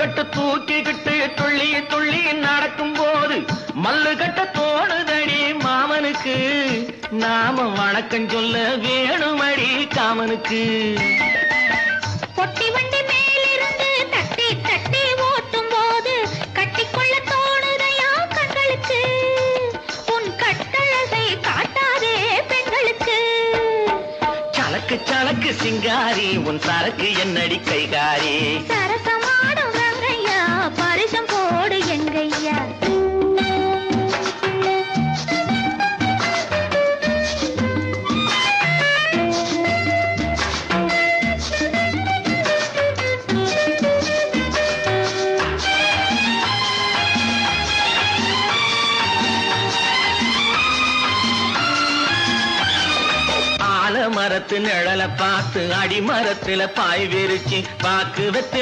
கட்டு தூக்கிக்கிட்டு துள்ளி துள்ளி நடக்கும் போது மல்லு கட்ட தோணுதடி மாமனுக்கு. நாம வணக்கம் சொல்ல வேணுமடி காமனுக்கு. பொட்டி வண்டி மேலிருந்து தட்டி தட்டி ஓட்டும் போது கட்டிக்கொள்ள தோணுதையா கண்களுக்கு. உன் கட்டழகை காட்டாதே பெண்களுக்கு. சலக்கு சலக்கு சிங்காரி உன் சரக்கு என்னடி கைகாரி. சரசமாடும் ரங்கையா பரிசம் போடு எங்கையா. மரத்து நிழல பார்த்து அடிமரத்துல பாய் விரிச்சு பாக்கு வெத்தில்